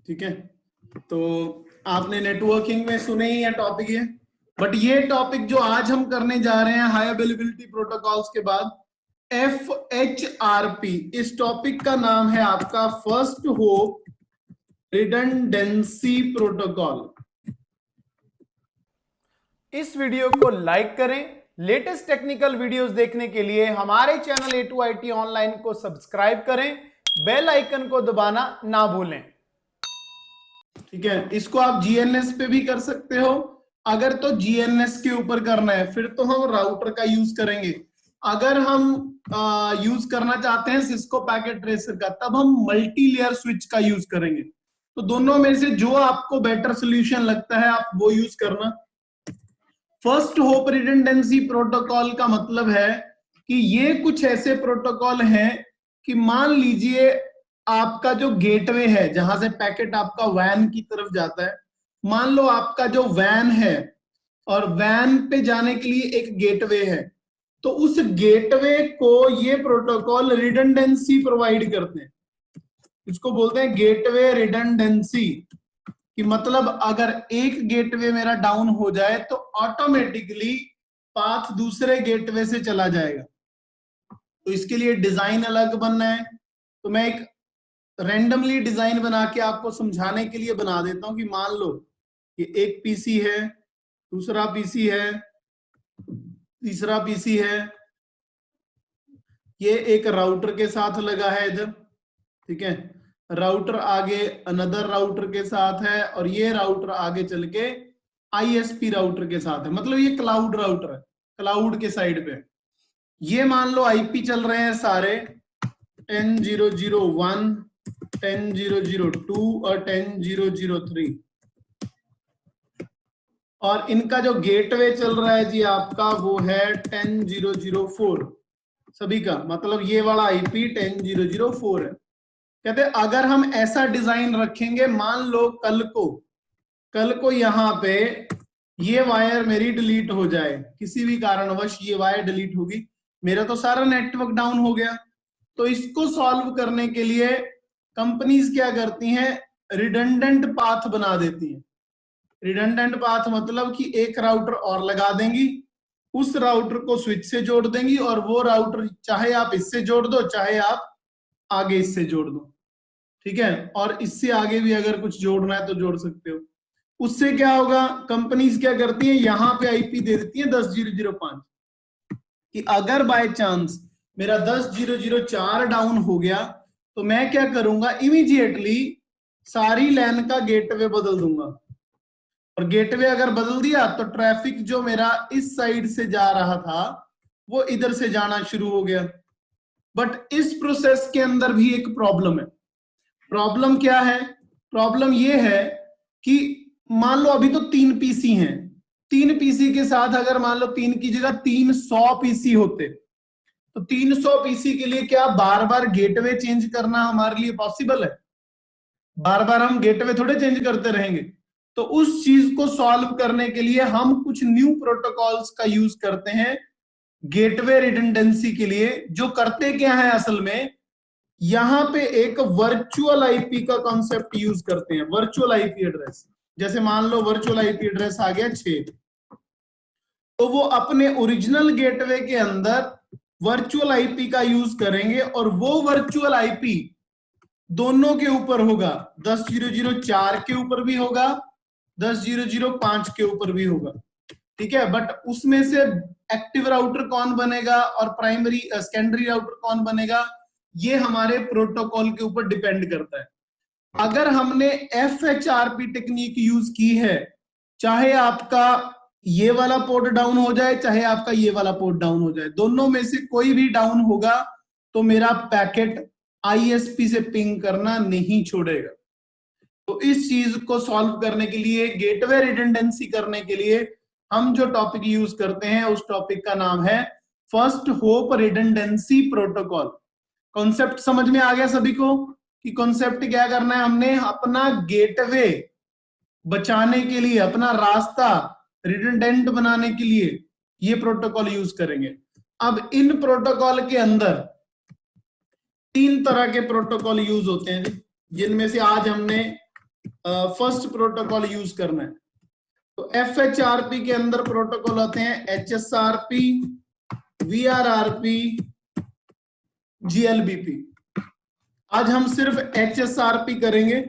ठीक है, तो आपने नेटवर्किंग में सुने ही है टॉपिक ये, बट ये टॉपिक जो आज हम करने जा रहे हैं हाई अवेलेबिलिटी प्रोटोकॉल्स के बाद, FHRP, इस टॉपिक का नाम है आपका फर्स्ट होप रिडंडेंसी प्रोटोकॉल। इस वीडियो को लाइक करें। लेटेस्ट टेक्निकल वीडियोस देखने के लिए हमारे चैनल A2IT ऑनलाइन को सब्सक्राइब करें, बेल आइकन को दबाना ना भूलें। ठीक है, इसको आप GNS पे भी कर सकते हो। अगर तो GNS के ऊपर करना है फिर तो हम राउटर का यूज करेंगे। अगर हम यूज करना चाहते हैं सिस्को पैकेट ट्रेसर का, तब हम मल्टी लेयर स्विच का यूज करेंगे। तो दोनों में से जो आपको बेटर सोल्यूशन लगता है आप वो यूज करना। फर्स्ट होप रिडंडेंसी प्रोटोकॉल का मतलब है कि ये कुछ ऐसे प्रोटोकॉल हैं कि मान लीजिए आपका जो गेटवे है जहां से पैकेट आपका वैन की तरफ जाता है, मान लो आपका जो वैन है और वैन पे जाने के लिए एक गेटवे है, तो उस गेटवे को ये प्रोटोकॉल रिडंडेंसी प्रोवाइड करते हैं। इसको बोलते हैं गेटवे रिडंडेंसी, कि मतलब अगर एक गेटवे मेरा डाउन हो जाए तो ऑटोमेटिकली पाथ दूसरे गेटवे से चला जाएगा। तो इसके लिए डिजाइन अलग बनना है। तो मैं एक रैंडमली डिजाइन बना के आपको समझाने के लिए बना देता हूं कि मान लो कि एक पीसी है, दूसरा पीसी है, तीसरा पीसी है, ये एक राउटर के साथ लगा है इधर। ठीक है, राउटर आगे अनदर राउटर के साथ है और ये राउटर आगे चल के ISP राउटर के साथ है। मतलब ये क्लाउड राउटर है, क्लाउड के साइड पे। ये मान लो IP चल रहे हैं सारे 10.0.0.1, 10.0.0.2 और 10.0.0.3, और इनका जो गेटवे चल रहा है जी आपका वो है 10.0.0.4 सभी का। मतलब ये वाला IP 10.0.0.4 है। कहते हैं अगर हम ऐसा डिजाइन रखेंगे, मान लो कल को यहां पे ये वायर मेरी डिलीट हो जाए, किसी भी कारणवश ये वायर डिलीट होगी, मेरा तो सारा नेटवर्क डाउन हो गया। तो इसको सॉल्व करने के लिए कंपनीज क्या करती हैं, रिडंडेंट पाथ बना देती हैं। रिडंडेंट पाथ मतलब कि एक राउटर और लगा देंगी, उस राउटर को स्विच से जोड़ देंगी, और वो राउटर चाहे आप इससे जोड़ दो चाहे आप आगे इससे जोड़ दो। ठीक है, और इससे आगे भी अगर कुछ जोड़ना है तो जोड़ सकते हो। उससे क्या होगा, कंपनीज क्या करती है, यहां पे IP दे देती है 10.0.0.5, कि अगर बाय चांस मेरा 10.0.0.4 डाउन हो गया तो मैं क्या करूंगा, इमीडिएटली सारी लैन का गेटवे बदल दूंगा। और गेटवे अगर बदल दिया तो ट्रैफिक जो मेरा इस साइड से जा रहा था वो इधर से जाना शुरू हो गया। बट इस प्रोसेस के अंदर भी एक प्रॉब्लम है। प्रॉब्लम क्या है, प्रॉब्लम ये है कि मान लो अभी तो 3 PC हैं, 3 PC के साथ अगर मान लो 3 की जगह 300 PC होते, तो 300 PC के लिए क्या बार बार गेटवे चेंज करना हमारे लिए पॉसिबल है? बार बार हम गेटवे थोड़े चेंज करते रहेंगे। तो उस चीज को सॉल्व करने के लिए हम कुछ न्यू प्रोटोकॉल्स का यूज करते हैं गेटवे रिडंडेंसी के लिए। जो करते क्या है असल में, यहां पे एक वर्चुअल IP का कॉन्सेप्ट यूज करते हैं। वर्चुअल IP एड्रेस, जैसे मान लो वर्चुअल IP एड्रेस आ गया 6, तो वो अपने ओरिजिनल गेटवे के अंदर वर्चुअल IP का यूज करेंगे, और वो वर्चुअल IP दोनों के ऊपर होगा, 10.0.0.4 के ऊपर भी होगा, 10.0.0.5 के ऊपर भी होगा। ठीक है, बट उसमें से एक्टिव राउटर कौन बनेगा और प्राइमरी सेकेंडरी राउटर कौन बनेगा, ये हमारे प्रोटोकॉल के ऊपर डिपेंड करता है। अगर हमने FHRP टेक्निक यूज की है, चाहे आपका ये वाला पोर्ट डाउन हो जाए चाहे आपका ये वाला पोर्ट डाउन हो जाए, दोनों में से कोई भी डाउन होगा तो मेरा पैकेट ISP से पिंग करना नहीं छोड़ेगा। तो इस चीज को सॉल्व करने के लिए, गेटवे रिडंडेंसी करने के लिए हम जो टॉपिक यूज करते हैं उस टॉपिक का नाम है first hope redundancy protocol. Concept समझ में आ गया सभी को कि कॉन्सेप्ट क्या करना है, हमने अपना गेटवे बचाने के लिए, अपना रास्ता रिडंडेंट बनाने के लिए ये प्रोटोकॉल यूज करेंगे। अब इन प्रोटोकॉल के अंदर 3 तरह के प्रोटोकॉल यूज होते हैं, जिनमें से आज हमने फर्स्ट प्रोटोकॉल यूज करना है। तो FHRP के अंदर प्रोटोकॉल होते हैं HSRP, VRRP, GLBP। आज हम सिर्फ HSRP करेंगे,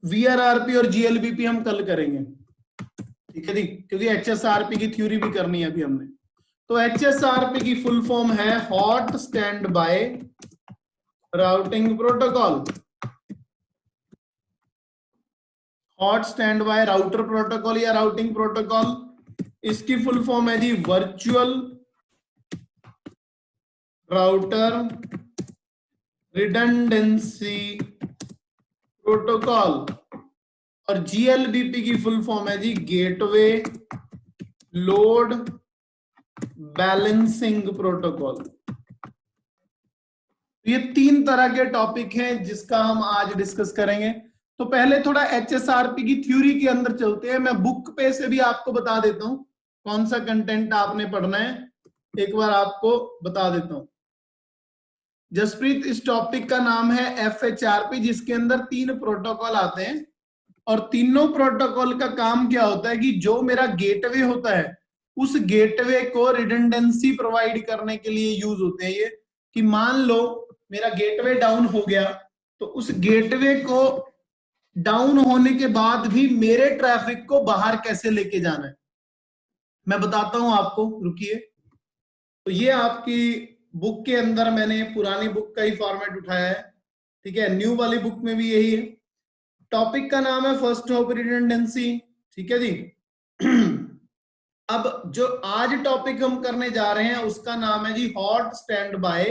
VRRP और GLBP हम कल करेंगे, ठीक है जी, क्योंकि HSRP की थ्योरी भी करनी है अभी हमने। तो HSRP की फुल फॉर्म है hot stand by routing protocol. Hot standby router protocol या राउटिंग प्रोटोकॉल, इसकी फुल फॉर्म है जी वर्चुअल राउटर रिडंडेंसी प्रोटोकॉल। और GLBP की फुल फॉर्म है जी गेटवे लोड बैलेंसिंग प्रोटोकॉल। ये 3 तरह के टॉपिक हैं जिसका हम आज डिस्कस करेंगे। तो पहले थोड़ा HSRP की थ्योरी के अंदर चलते हैं। मैं बुक पे से भी आपको बता देता हूं कौन सा कंटेंट आपने पढ़ना है, एक बार आपको बता देता हूं। जसप्रीत, इस टॉपिक का नाम है FHRP, जिसके अंदर 3 प्रोटोकॉल आते हैं और तीनों प्रोटोकॉल का काम क्या होता है कि जो मेरा गेटवे होता है उस गेटवे को रिडंडेंसी प्रोवाइड करने के लिए यूज होते हैं। ये कि मान लो मेरा गेटवे डाउन हो गया तो उस गेटवे को डाउन होने के बाद भी मेरे ट्रैफिक को बाहर कैसे लेके जाना है मैं बताता हूं आपको, रुकिए। तो ये आपकी बुक के अंदर मैंने पुरानी बुक का ही फॉर्मेट उठाया है, ठीक है। न्यू वाली बुक में भी यही है। टॉपिक का नाम है फर्स्ट हॉप रिडंडेंसी, ठीक है जी। अब जो आज टॉपिक हम करने जा रहे हैं उसका नाम है जी hot standby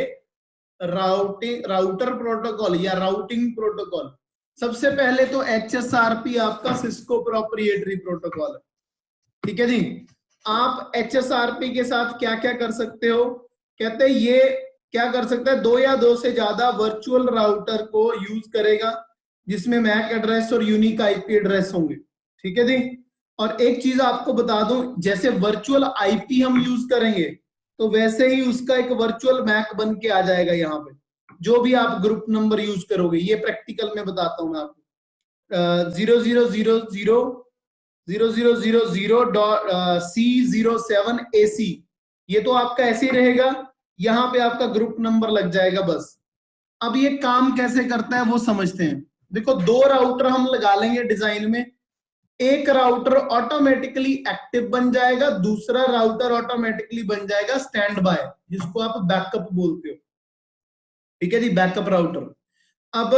router protocol या राउटिंग प्रोटोकॉल। सबसे पहले तो HSRP आपका सिस्को प्रोप्रिएटरी प्रोटोकॉल है, ठीक है जी। आप HSRP के साथ क्या क्या कर सकते हो, कहते हैं ये क्या कर सकता है, 2 या 2 से ज्यादा वर्चुअल राउटर को यूज करेगा जिसमें मैक एड्रेस और यूनिक IP एड्रेस होंगे, ठीक है जी। और एक चीज आपको बता दूं, जैसे वर्चुअल IP हम यूज करेंगे तो वैसे ही उसका एक वर्चुअल मैक बन के आ जाएगा यहाँ पे, जो भी आप ग्रुप नंबर यूज करोगे। ये प्रैक्टिकल में बताता हूं मैं आपको। 000000C07AC, ये तो आपका ऐसे ही रहेगा, यहाँ पे आपका ग्रुप नंबर लग जाएगा बस। अब ये काम कैसे करता है वो समझते हैं। देखो 2 राउटर हम लगा लेंगे डिजाइन में, एक राउटर ऑटोमेटिकली एक्टिव बन जाएगा, दूसरा राउटर ऑटोमेटिकली बन जाएगा स्टैंड बाय, जिसको आप बैकअप बोलते हो, ठीक है जी, बैकअप राउटर। अब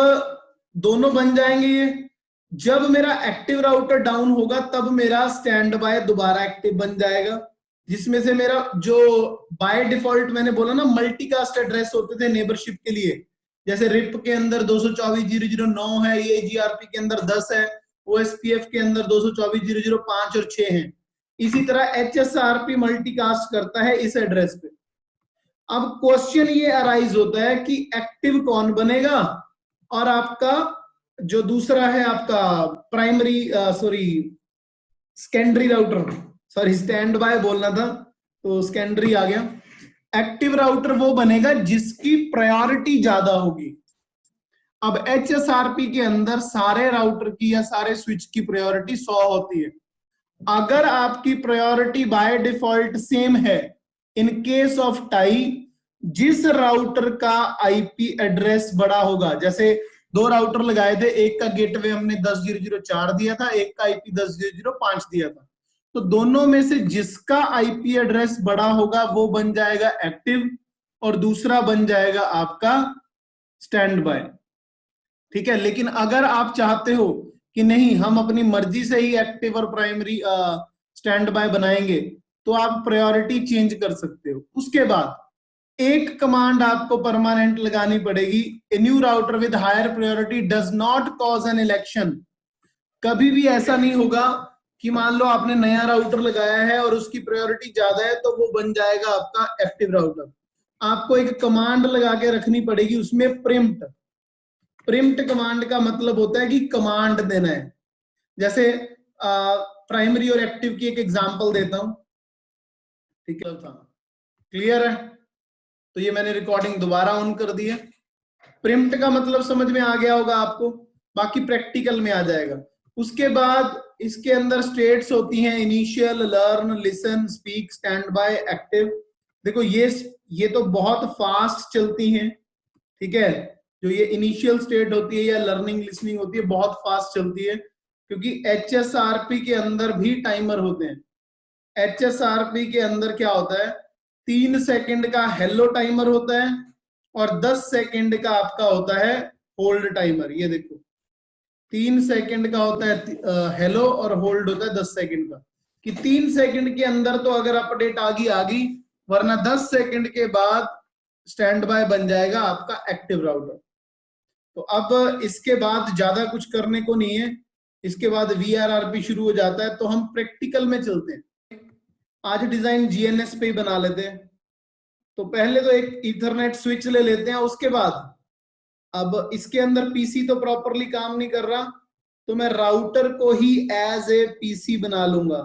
दोनों बन जाएंगे ये। जब मेरा एक्टिव राउटर डाउन होगा तब मेरा स्टैंड बाय दोबारा एक्टिव बन जाएगा, जिसमें से मेरा जो बाय डिफॉल्ट मैंने बोला ना मल्टीकास्ट एड्रेस होते थे नेबरशिप के लिए, जैसे रिप के अंदर 224.0.0.9 है, ये GRP के अंदर 10 है, OSPF के अंदर 224.0.0.5 और 6 है। इसी तरह HSRP मल्टीकास्ट करता है इस एड्रेस पे। अब क्वेश्चन ये अराइज होता है कि एक्टिव कौन बनेगा, और आपका जो दूसरा है आपका primary secondary router, stand by बोलना था तो सेकेंडरी आ गया। एक्टिव राउटर वो बनेगा जिसकी प्रायोरिटी ज्यादा होगी। अब HSRP के अंदर सारे राउटर की या सारे स्विच की प्रायोरिटी 100 होती है। अगर आपकी प्रायोरिटी बाय डिफॉल्ट सेम है, इन केस ऑफ टाई जिस राउटर का IP एड्रेस बड़ा होगा, जैसे 2 राउटर लगाए थे, एक का गेटवे हमने 10.0.0.4 दिया था, एक का IP 10.0.0.5 दिया था, तो दोनों में से जिसका IP एड्रेस बड़ा होगा वो बन जाएगा एक्टिव और दूसरा बन जाएगा आपका स्टैंड बाय, ठीक है। लेकिन अगर आप चाहते हो कि नहीं हम अपनी मर्जी से ही एक्टिव और प्राइमरी स्टैंड बाय बनाएंगे तो आप प्रायोरिटी चेंज कर सकते हो। उसके बाद एक कमांड आपको परमानेंट लगानी पड़ेगी, a new router with higher priority does not cause an election. कभी भी ऐसा नहीं होगा कि मान लो आपने नया राउटर लगाया है और उसकी प्रायोरिटी ज्यादा है तो वो बन जाएगा आपका एक्टिव राउटर। आपको एक कमांड लगा के रखनी पड़ेगी, उसमें प्रिम्प्ट कमांड का मतलब होता है कि कमांड देना है। जैसे प्राइमरी और एक्टिव की एक एग्जांपल देता हूं, ठीक है, क्लियर है। तो ये मैंने रिकॉर्डिंग दोबारा ऑन कर दी है। प्रिम्प्ट का मतलब समझ में आ गया होगा आपको बाकी प्रैक्टिकल में आ जाएगा। उसके बाद इसके अंदर स्टेट्स होती हैं, initial, learn, listen, speak, stand by, active. देखो ये तो बहुत फास्ट चलती हैं, ठीक है। जो ये इनिशियल स्टेट होती है या लर्निंग लिसनिंग होती है बहुत फास्ट चलती है, क्योंकि HSRP के अंदर भी टाइमर होते हैं। HSRP के अंदर क्या होता है, 3 सेकंड का हेलो टाइमर होता है और 10 सेकंड का आपका होता है होल्ड टाइमर। ये देखो 3 सेकंड का होता है हेलो और होल्ड होता है 10 सेकंड का, कि 3 सेकंड के अंदर तो अगर अपडेट आ गई, वरना 10 सेकंड के बाद स्टैंड बाय बन जाएगा आपका एक्टिव राउटर। तो अब इसके बाद ज्यादा कुछ करने को नहीं है, इसके बाद VRRP शुरू हो जाता है। तो हम प्रैक्टिकल में चलते हैं। आज डिजाइन GNS पे ही बना लेते हैं। तो पहले तो एक ईथरनेट स्विच ले लेते हैं, उसके बाद अब इसके अंदर पीसी तो प्रॉपरली काम नहीं कर रहा, तो मैं राउटर को ही एज ए पीसी बना लूंगा।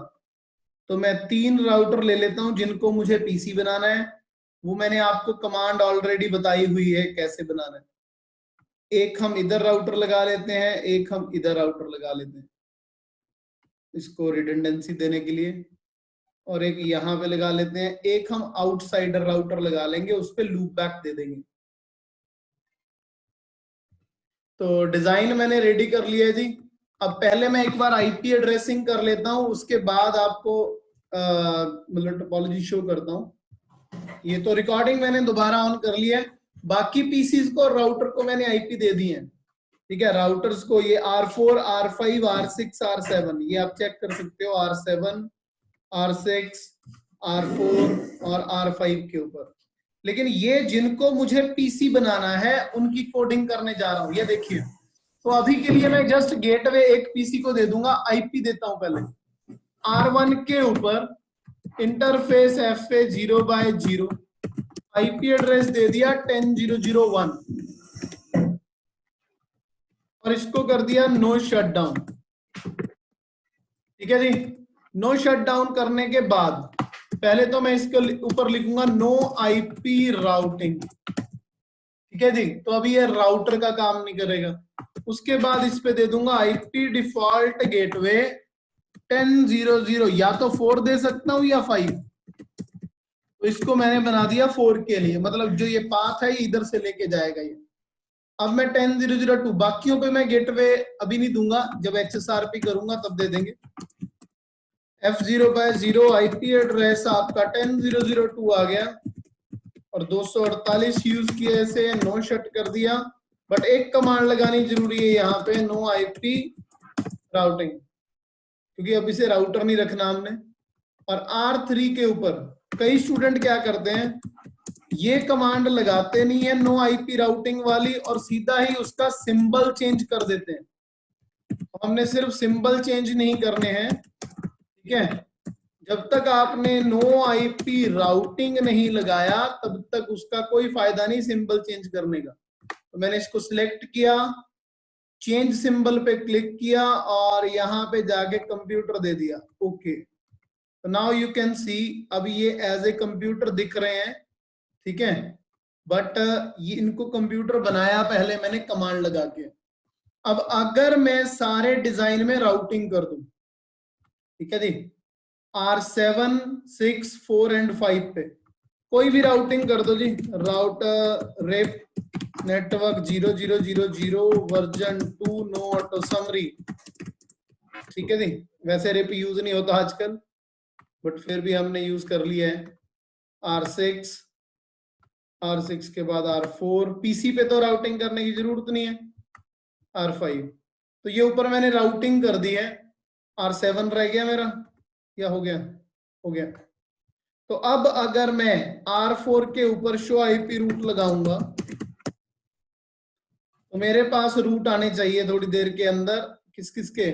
तो मैं 3 राउटर ले लेता हूं जिनको मुझे पीसी बनाना है। वो मैंने आपको कमांड ऑलरेडी बताई हुई है कैसे बनाना है। एक हम इधर राउटर लगा लेते हैं, एक हम इधर राउटर लगा लेते हैं इसको रिडंडेंसी देने के लिए, और एक यहां पे लगा लेते हैं। एक हम आउटसाइडर राउटर लगा लेंगे, उस पे लूप बैक दे देंगे। तो डिजाइन मैंने रेडी कर लिया है जी। अब पहले मैं एक बार आईपी एड्रेसिंग कर लेता हूं, उसके बाद आपको मतलब टोपोलॉजी शो करता हूं। ये तो रिकॉर्डिंग मैंने दोबारा ऑन कर लिया है। बाकी पीसीज को, राउटर को मैंने आईपी दे दी है, ठीक है। राउटर्स को ये R4, R5, R6, R7, ये आप चेक कर सकते हो, R7, R6, R4 और R5 के ऊपर। लेकिन ये जिनको मुझे पीसी बनाना है उनकी कोडिंग करने जा रहा हूं। ये देखिए, तो अभी के लिए मैं जस्ट गेटवे एक पीसी को दे दूंगा। आईपी देता हूं पहले। R1 के ऊपर इंटरफेस FA 0/0, आईपी एड्रेस दे दिया 10.0.0.1 और इसको कर दिया नो शटडाउन, ठीक है जी। नो शटडाउन करने के बाद पहले तो मैं इसके ऊपर लिखूंगा नो आईपी राउटिंग, ठीक है जी। तो अभी ये राउटर का काम नहीं करेगा। उसके बाद इस पे दे दूंगा आईपी डिफॉल्ट गेटवे 10.0.0, या तो 4 दे सकता हूं या 5। तो इसको मैंने बना दिया 4 के लिए, मतलब जो ये पाथ है ये इधर से लेके जाएगा ये। अब मैं 10.0.0.2, बाकियों पे मैं गेटवे अभी नहीं दूंगा, जब HSRP करूंगा तब दे देंगे। F0/0 आईपी एड्रेस आपका 10.0.0.2 आ गया और 248 यूज किया, ऐसे नो शट कर दिया। बट एक कमांड लगानी जरूरी है यहाँ पे, नो आईपी राउटिंग, क्योंकि अब इसे राउटर नहीं रखना हमने। और R3 के ऊपर कई स्टूडेंट क्या करते हैं, ये कमांड लगाते नहीं है नो आईपी राउटिंग वाली, और सीधा ही उसका सिंबल चेंज कर देते हैं। तो हमने सिर्फ सिंबल चेंज नहीं करने हैं, ठीक है। जब तक आपने नो आईपी राउटिंग नहीं लगाया तब तक उसका कोई फायदा नहीं सिंबल चेंज करने का। तो मैंने इसको सिलेक्ट किया, चेंज सिंबल पे क्लिक किया और यहाँ पे जाके कंप्यूटर दे दिया, ओके। तो नाउ यू कैन सी, अब ये एज ए कंप्यूटर दिख रहे हैं, ठीक है। बट ये इनको कंप्यूटर बनाया पहले मैंने कमांड लगा के। अब अगर मैं सारे डिजाइन में राउटिंग कर दूं, ठीक है जी, R7, 6, 4 एंड 5 पे कोई भी राउटिंग कर दो जी, router RIP network 0000 version 2 no auto summary, ठीक है जी। वैसे रेप यूज नहीं होता आजकल, बट फिर भी हमने यूज कर लिया है। R6 के बाद R4, पीसी पे तो राउटिंग करने की जरूरत नहीं है। R5, तो ये ऊपर मैंने राउटिंग कर दी है। R7 रह गया मेरा, या हो गया? हो गया। तो अब अगर मैं R4 के ऊपर शो आईपी रूट लगाऊंगा तो मेरे पास रूट आने चाहिए थोड़ी देर के अंदर। किस किस के?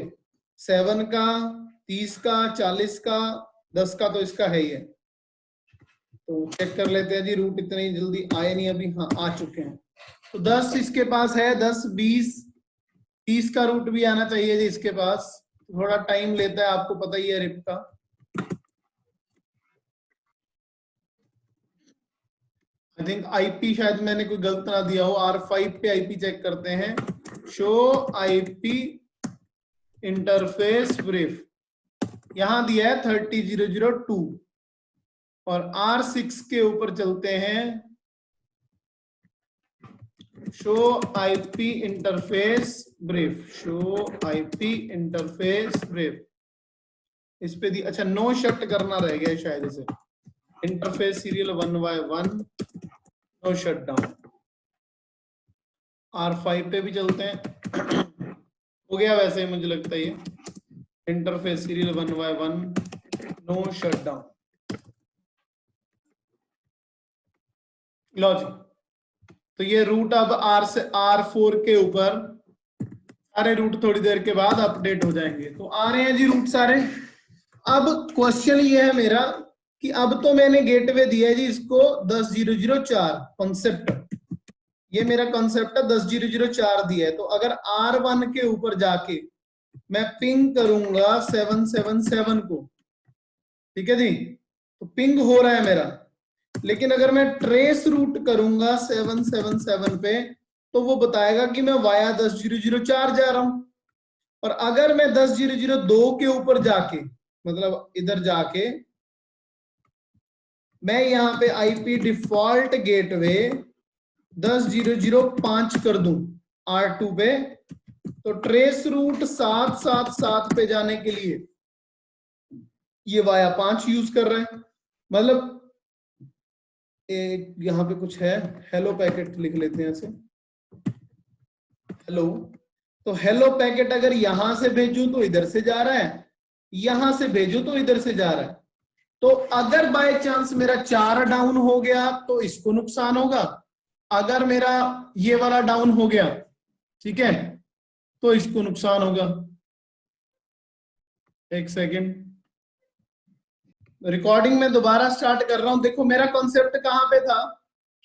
7 का, 30 का, 40 का, 10 का, तो इसका है ही है। तो चेक कर लेते हैं जी, रूट इतनी जल्दी आए नहीं अभी, हाँ आ चुके हैं। तो 10 इसके पास है, 10, 20, 30 का रूट भी आना चाहिए जी इसके पास। थोड़ा टाइम लेता है, आपको पता ही है रिप का। आई थिंक आईपी शायद मैंने कोई गलत ना दिया हो। R5 पे आईपी चेक करते हैं, शो आईपी इंटरफेस ब्रीफ, यहां दिया है 30002 और R6 के ऊपर चलते हैं, show IP interface brief, show IP interface brief. इस पे दी, अच्छा नो शट करना रह गया शायद, इसे interface serial 1x1 no shut down. R5 पे भी चलते हैं, हो गया वैसे ही मुझे लगता है ये interface serial 1x1 no shut down. लो जी, तो ये रूट अब R4 के ऊपर, सारे रूट थोड़ी देर के बाद अपडेट हो जाएंगे। तो आ रहे हैं जी रूट सारे। अब क्वेश्चन ये है मेरा कि अब तो मैंने गेटवे दिया है जी इसको 10004 कॉन्सेप्ट, ये मेरा कॉन्सेप्ट है 10004 दिया है। तो अगर R1 के ऊपर जाके मैं पिंग करूंगा 777 को, ठीक है जी, तो पिंग हो रहा है मेरा। लेकिन अगर मैं ट्रेस रूट करूंगा 777 पे तो वो बताएगा कि मैं वाया 10004 जा रहा हूं। और अगर मैं 10002 के ऊपर जाके, मतलब इधर जाके मैं यहां पे आईपी डिफॉल्ट गेटवे 10005 कर दूं R2 पे, तो ट्रेस रूट 777 पे जाने के लिए ये वाया 5 यूज कर रहे हैं। मतलब एक यहां पे कुछ है, हेलो पैकेट लिख लेते हैं ऐसे, हेलो। तो हेलो पैकेट अगर यहां से भेजूं तो इधर से जा रहा है, यहां से भेजूं तो इधर से जा रहा है। तो अगर बाय चांस मेरा 4 डाउन हो गया तो इसको नुकसान होगा, अगर मेरा ये वाला डाउन हो गया, ठीक है, तो इसको नुकसान होगा। एक सेकेंड, रिकॉर्डिंग में दोबारा स्टार्ट कर रहा हूं। देखो मेरा कॉन्सेप्ट कहां पे था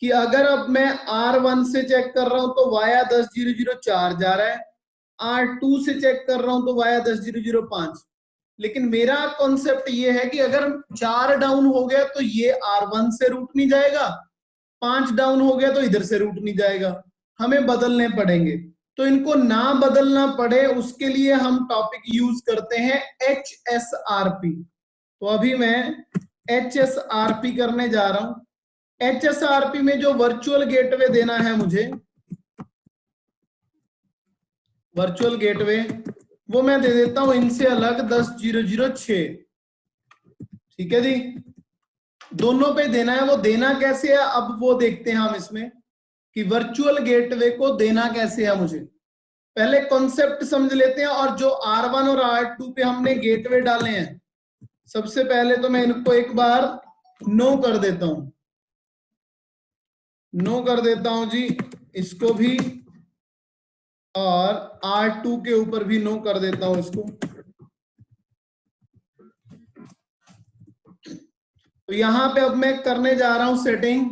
कि अगर अब मैं R1 से चेक कर रहा हूं तो वाया 10004 जा रहा है, R2 से चेक कर रहा हूं तो वाया 10005। लेकिन मेरा कॉन्सेप्ट ये है कि अगर 4 डाउन हो गया तो ये R1 से रूट नहीं जाएगा, 5 डाउन हो गया तो इधर से रूट नहीं जाएगा, हमें बदलने पड़ेंगे। तो इनको ना बदलना पड़े उसके लिए हम टॉपिक यूज करते हैं HSRP। तो अभी मैं HSRP करने जा रहा हूं। HSRP में जो वर्चुअल गेटवे देना है मुझे, वर्चुअल गेटवे वो मैं दे देता हूं इनसे अलग 10006, ठीक है जी। दोनों पे देना है, वो देना कैसे है अब वो देखते हैं हम इसमें कि वर्चुअल गेटवे को देना कैसे है मुझे। पहले कॉन्सेप्ट समझ लेते हैं, और जो R1 और R2 पे हमने गेटवे डाले हैं, सबसे पहले तो मैं इनको एक बार नो कर देता हूं, नो कर देता हूं जी इसको भी, और R2 के ऊपर भी नो कर देता हूं इसको। तो यहां पे अब मैं करने जा रहा हूं सेटिंग,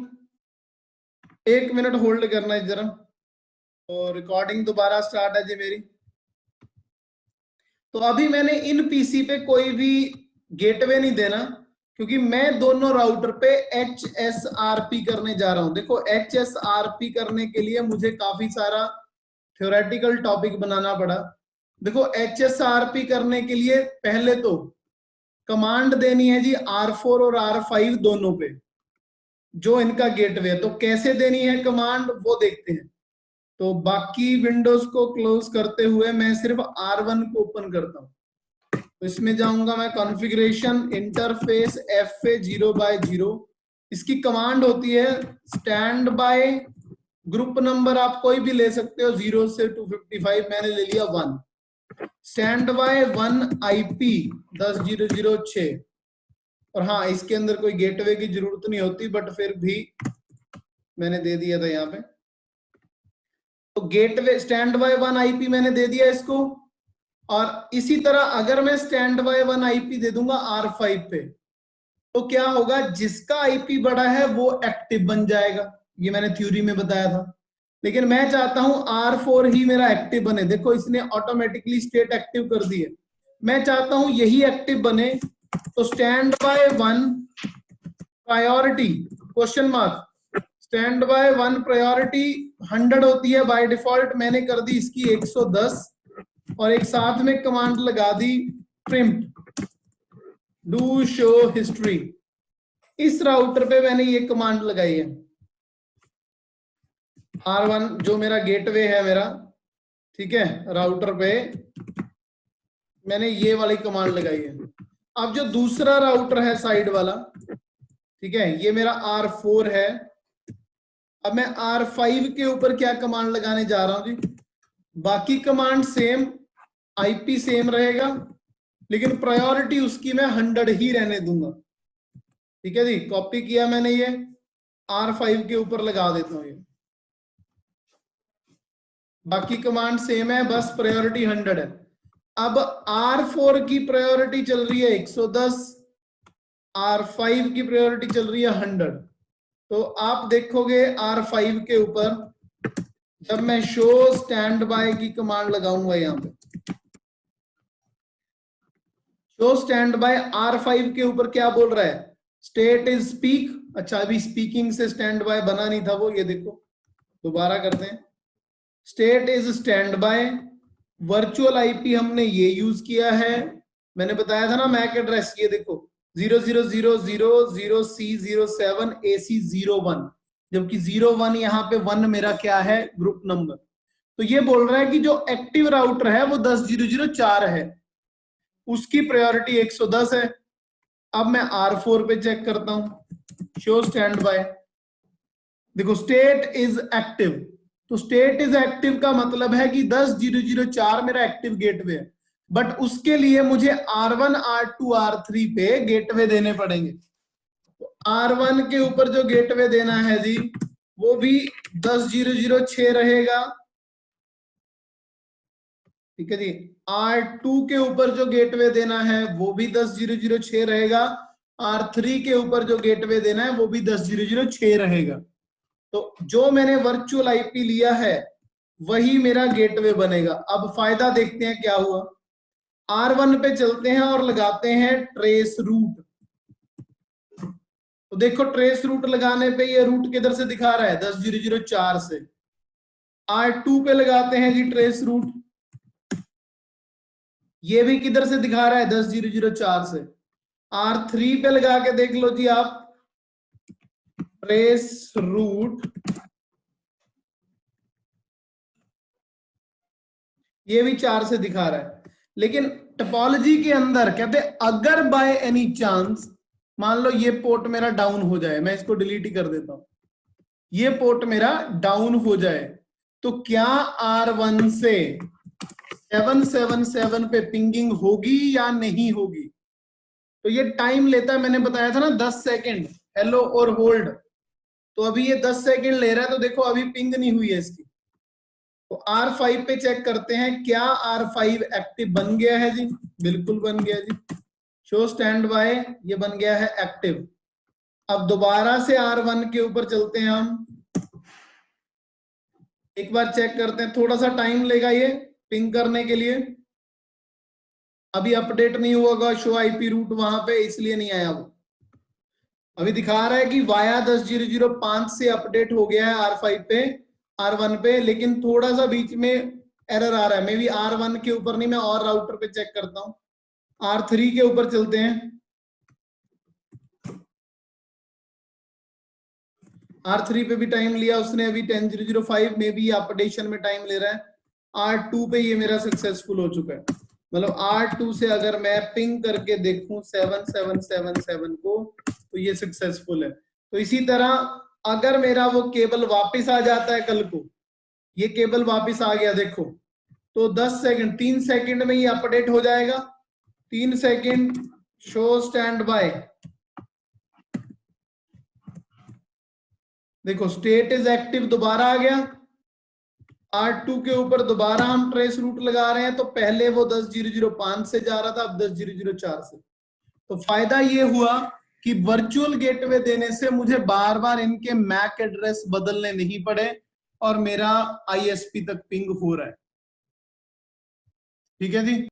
1 मिनट होल्ड करना है जरा। तो रिकॉर्डिंग दोबारा स्टार्ट है जी मेरी। तो अभी मैंने इन पीसी पे कोई भी गेटवे नहीं देना, क्योंकि मैं दोनों राउटर पे HSRP करने जा रहा हूं। देखो HSRP करने के लिए मुझे काफी सारा थ्योरेटिकल टॉपिक बनाना पड़ा। देखो HSRP करने के लिए पहले तो कमांड देनी है जी R4 और R5 दोनों पे, जो इनका गेटवे है। तो कैसे देनी है कमांड वो देखते हैं। तो बाकी विंडोज को क्लोज करते हुए मैं सिर्फ R1 को ओपन करता हूं। तो इसमें जाऊंगा मैं, कॉन्फ़िगरेशन इंटरफेस FA 0/0, इसकी कमांड होती है स्टैंड बाय, ग्रुप नंबर आप कोई भी ले सकते हो 0 से 255, मैंने ले लिया 1। Stand by 1 IP 10006। और हाँ, इसके अंदर कोई गेटवे की जरूरत नहीं होती, बट फिर भी मैंने दे दिया था यहाँ पे। तो गेटवे स्टैंड बाय 1 IP मैंने दे दिया इसको। और इसी तरह अगर मैं स्टैंड बाय 1 IP दे दूंगा R5 पे, तो क्या होगा, जिसका IP बड़ा है वो एक्टिव बन जाएगा, ये मैंने थ्योरी में बताया था। लेकिन मैं चाहता हूं R4 ही मेरा एक्टिव बने। देखो इसने ऑटोमेटिकली स्टेट एक्टिव कर दी है, मैं चाहता हूं यही एक्टिव बने। तो stand by 1 priority question mark, stand by 1 priority 100 होती है बाय डिफॉल्ट, मैंने कर दी इसकी 110 और एक साथ में कमांड लगा दी प्रिंट डू शो हिस्ट्री। इस राउटर पे मैंने ये कमांड लगाई है R1 जो मेरा गेटवे है मेरा, ठीक है, राउटर पे मैंने ये वाली कमांड लगाई है। अब जो दूसरा राउटर है साइड वाला, ठीक है, ये मेरा R4 है। अब मैं R5 के ऊपर क्या कमांड लगाने जा रहा हूं जी, बाकी कमांड सेम, आईपी सेम रहेगा, लेकिन प्रायोरिटी उसकी मैं 100 ही रहने दूंगा। ठीक है जी, कॉपी किया मैंने, ये R5 के ऊपर लगा देता हूं। ये बाकी कमांड सेम है, बस प्रायोरिटी 100 है। अब R4 की प्रायोरिटी चल रही है 110, R5 की प्रायोरिटी चल रही है 100। तो आप देखोगे R5 के ऊपर जब मैं शो स्टैंड बाय की कमांड लगाऊंगा, यहां पे शो स्टैंड बाय R5 के ऊपर क्या बोल रहा है, स्टेट इज स्पीक। अच्छा, अभी स्पीकिंग से स्टैंड बाय बना नहीं था वो, ये देखो दोबारा करते हैं। State is stand by, virtual IP हमने ये यूज किया है, मैंने बताया था ना मैक एड्रेस, ये देखो 0000C07 AC01, जबकि 01 यहाँ पे 1 मेरा क्या है, ग्रुप नंबर। तो ये बोल रहा है कि जो एक्टिव राउटर है वो 10004 है, उसकी प्रायोरिटी 110 है। अब मैं R4 पे चेक करता हूं, शो स्टैंड बाय, देखो स्टेट इज एक्टिव। तो स्टेट इज एक्टिव का मतलब है कि 10004 मेरा एक्टिव गेटवे है, बट उसके लिए मुझे R1 R2 R3 पे गेटवे देने पड़ेंगे। तो R1 के ऊपर जो गेटवे देना है जी, वो भी 10006 रहेगा। ठीक है जी, R2 के ऊपर जो गेटवे देना है वो भी 10006 रहेगा, R3 के ऊपर जो गेटवे देना है वो भी 10006 रहेगा। तो जो मैंने वर्चुअल आईपी लिया है वही मेरा गेटवे बनेगा। अब फायदा देखते हैं क्या हुआ। R1 पे चलते हैं और लगाते हैं ट्रेस रूट। तो देखो ट्रेस रूट लगाने पे ये रूट किधर से दिखा रहा है, 10004 से। R2 पे लगाते हैं जी ट्रेस रूट, ये भी किधर से दिखा रहा है, 10004 से। R3 पे लगा के देख लो जी आप, ट्रेस रूट, ये भी 4 से दिखा रहा है। लेकिन टोपोलॉजी के अंदर कहते अगर बाय एनी चांस मान लो ये पोर्ट मेरा डाउन हो जाए, मैं इसको डिलीट ही कर देता हूं, ये पोर्ट मेरा डाउन हो जाए, तो क्या R1 से 777 पे पिंगिंग होगी या नहीं होगी। तो ये टाइम लेता है, मैंने बताया था ना 10 सेकेंड, हेलो और होल्ड। तो अभी ये 10 सेकेंड ले रहा है, तो देखो अभी पिंग नहीं हुई है इसकी। तो R5 पे चेक करते हैं, क्या R5 एक्टिव बन गया है जी, बिल्कुल बन गया जी। शो स्टैंड बाय, ये बन गया है एक्टिव। अब दोबारा से R1 के ऊपर चलते हैं हम, एक बार चेक करते हैं, थोड़ा सा टाइम लेगा ये पिंग करने के लिए, अभी अपडेट नहीं होगा शो आईपी रूट वहां पे, इसलिए नहीं आया वो। अभी दिखा रहा है कि वाया 10005 से अपडेट हो गया है R5 पे, R1 पे, लेकिन थोड़ा सा बीच में एरर आ रहा है। मे बी R1 के ऊपर नहीं, मैं और राउटर पे चेक करता हूं। R3 के ऊपर चलते हैं, R3 पे भी टाइम लिया उसने, अभी 10005 में भी अपडेशन में टाइम ले रहा है। R2 पे ये मेरा सक्सेसफुल हो चुका है, मतलब R2 से अगर मैं पिंग करके देखूं 7777 को, तो ये सक्सेसफुल है। तो इसी तरह अगर मेरा वो केबल वापस आ जाता है कल को, ये केबल वापस आ गया देखो, तो 10 सेकंड 3 सेकंड में ये अपडेट हो जाएगा। 3 सेकंड, शो स्टैंड बाय, देखो स्टेट इज एक्टिव दोबारा आ गया। R2 के ऊपर दोबारा हम ट्रेस रूट लगा रहे हैं, तो पहले वो 10005 से जा रहा था, अब 10004 से। तो फायदा ये हुआ कि वर्चुअल गेटवे देने से मुझे बार बार इनके मैक एड्रेस बदलने नहीं पड़े और मेरा ISP तक पिंग हो रहा है। ठीक है जी।